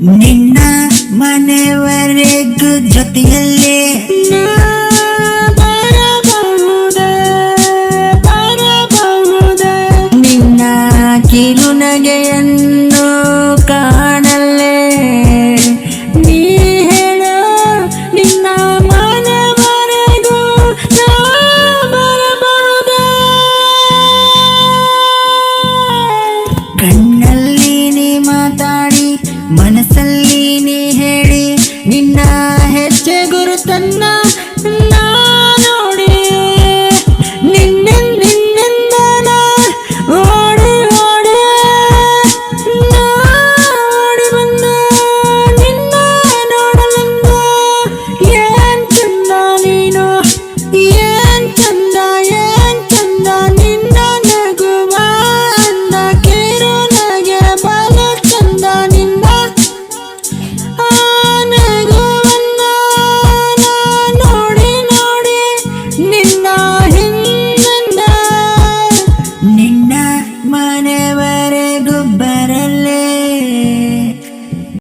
ನಿನ್ನ ಮನೆವರೆಗೂ ಜೊತೆಯಲ್ಲೇ ನಿನ್ನ ಕಿರುನಗೆಯನ್ನು ಕಾಣಲೇ ನೀ ಹೇಳ ನಿನ್ನ ಮನೆವರೆಗೂ ನಾ ಬರಬಹುದೇ? ಕಣ್ಣಲ್ಲಿ ನೀ ಮಾತಾಡಿ ಮನಸ್ಸಲ್ಲಿ ನೀ ಹೇಳಿ ನಿನ್ನ ಹೆಜ್ಜೆ ಗುರುತನ್ನ